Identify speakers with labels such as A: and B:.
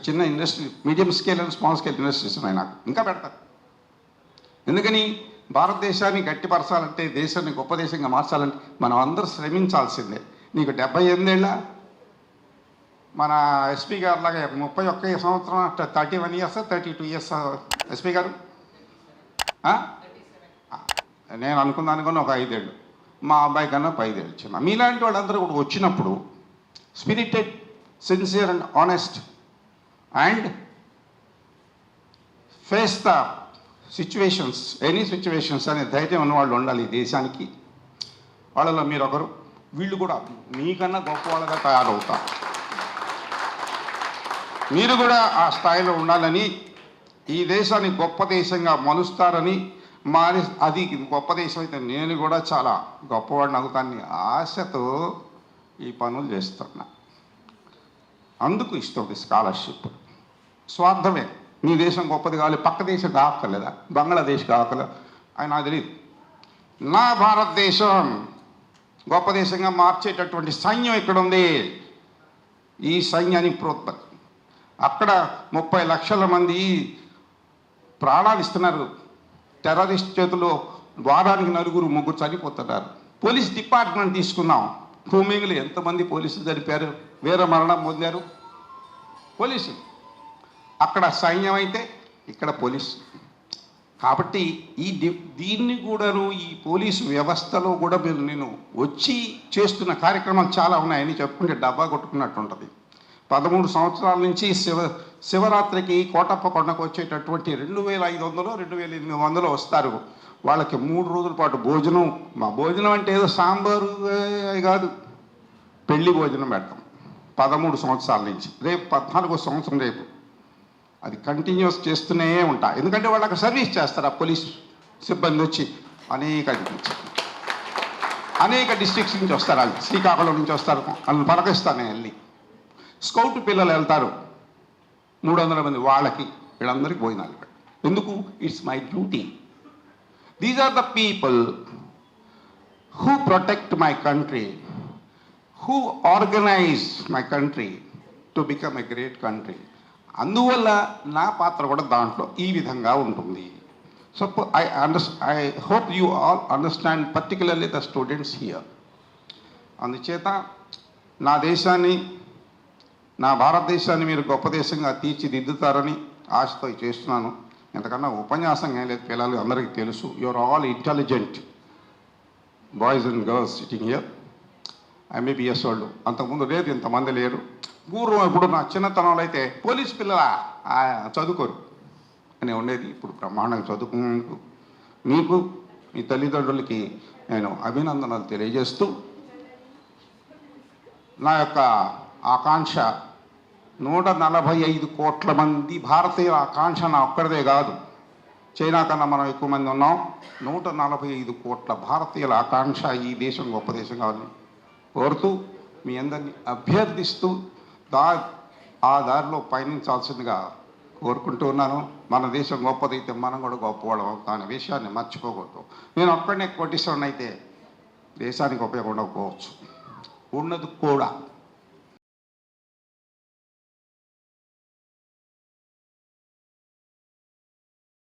A: చిన్న industry, medium scale and small scale industries ఉన్నాయి నాకు, ఇంకా పెడతారు. ఎందుకని భారతదేశాన్ని గట్టిపరచాలంటే, దేశాన్ని గొప్ప దేశంగా మార్చాలంటే మనం అందరూ శ్రమించాల్సిందే. నీకు 78 ఏళ్ళ మన ఎస్పీ గారు లాగా 31 సంవత్సరం, 31 ఇయర్స్ 32 ఇయర్స్ ఎస్పీ గారు, నేను అనుకున్నాను ఒక 5 ఏళ్ళు, మా అబ్బాయి కన్నా 5 ఏళ్ళు చిన్న. మీలాంటి వాళ్ళందరూ కూడా వచ్చినప్పుడు spirited, sincere and honest and face the situations, any situations అనే ధైర్యం ఉన్నవాళ్ళు ఉండాలి ఈ దేశానికి. వాళ్ళలో మీరు ఒకరు. వీళ్ళు కూడా మీకన్నా గొప్ప వాళ్ళగా తయారవుతారు. మీరు కూడా ఆ స్థాయిలో ఉండాలని, ఈ దేశాన్ని గొప్ప దేశంగా మలుస్తారని, అది గొప్ప దేశం అయితే నేను కూడా చాలా గొప్పవాడిని అవుతానని ఆశతో ఈ పనులు చేస్తున్నా. అందుకు ఇస్తుంది స్కాలర్షిప్. స్వార్థమే. మీ దేశం గొప్పది కావాలి, పక్క దేశం కాక్కర్లేదా, బంగ్లాదేశ్ కాక్కర్లేదు అని నాకు తెలియదు. నా భారతదేశం గొప్ప దేశంగా మార్చేటటువంటి సైన్యం ఇక్కడ ఉంది. ఈ సైన్యాన్ని అక్కడ 30 లక్షల మంది ప్రాణాలు ఇస్తున్నారు. టెర్రరిస్ట్ చేతిలో వారానికి 4-3 చనిపోతున్నారు. పోలీస్ డిపార్ట్మెంట్ తీసుకున్నాం, కూమింగ్లు ఎంతమంది పోలీసులు చనిపోయారు, వీర మరణం పొందారు పోలీసులు. అక్కడ సైన్యం అయితే ఇక్కడ పోలీసు. కాబట్టి దీన్ని కూడాను ఈ పోలీసు వ్యవస్థలో కూడా నేను వచ్చి చేస్తున్న కార్యక్రమాలు చాలా ఉన్నాయని చెప్పుకుంటే డబ్బా కొట్టుకున్నట్టు ఉంటుంది. 13 సంవత్సరాల నుంచి శివరాత్రికి కోటప్ప కొండకు వచ్చేటటువంటి 2500, 2800 వస్తారు. వాళ్ళకి 3 రోజుల పాటు భోజనం. మా భోజనం అంటే ఏదో సాంబారు కాదు, పెళ్లి భోజనం పెడతాం 13 సంవత్సరాల నుంచి. రేపు 14వ సంవత్సరం రేపు. అది కంటిన్యూస్ చేస్తూనే ఉంటా. ఎందుకంటే వాళ్ళకి సర్వీస్ చేస్తారు. ఆ పోలీస్ సిబ్బంది వచ్చి అనేక డిస్ట్రిక్ట్స్ నుంచి వస్తారు. వాళ్ళు శ్రీకాకుళం నుంచి వస్తారు, వాళ్ళని పలకిస్తాను నేను వెళ్ళి. స్కౌట్ పిల్లలు వెళ్తారు 300 మంది, వాళ్ళకి వీళ్ళందరికీ భోజనాలు. ఎందుకు? It's my duty. These are the people who protect my country, who organize my country to become a great country. అందువల్ల నా పాత్ర కూడా దాంట్లో ఈ విధంగా ఉంటుంది. So I hope you all understand, particularly the students here. అందుచేత నా దేశాన్ని, నా భారతదేశాన్ని మీరు గొప్ప దేశంగా తీర్చిదిద్దుతారని ఆశతో చేస్తున్నాను. ఎంతకన్నా ఉపన్యాసం ఏం లేదు, పిల్లలు అందరికీ తెలుసు. You're all intelligent boys and girls sitting here. MBBS వాళ్ళు అంతకుముందు లేదు, ఇంతమంది లేరు. పూర్వం ఇప్పుడు నా చిన్నతనంలో అయితే పోలీస్ పిల్లల చదువుకోరు అని ఉండేది. ఇప్పుడు బ్రహ్మాండంగా చదువుకుంటూ మీకు, మీ తల్లిదండ్రులకి నేను అభినందనలు తెలియజేస్తూ, నా యొక్క ఆకాంక్ష 145 కోట్ల మంది భారతీయుల ఆకాంక్ష నా ఒక్కడిదే కాదు. చైనా కన్నా మనం ఎక్కువ మంది ఉన్నాం. 145 కోట్ల భారతీయుల ఆకాంక్ష ఈ దేశం గొప్ప దేశం కావాలని కోరుతూ, మీ అందరినీ అభ్యర్థిస్తూ ఆ దారిలో పయనించాల్సిందిగా కోరుకుంటూ ఉన్నాను. మన దేశం గొప్పదైతే మనం కూడా గొప్పవాళ్ళం అనే విషయాన్ని మర్చిపోకూడదు. నేను ఒక్కడనే కోటీశ్వరుని అయితే దేశానికి ఉపయోగం ఉండకపోవచ్చు, ఉన్నది కూడా.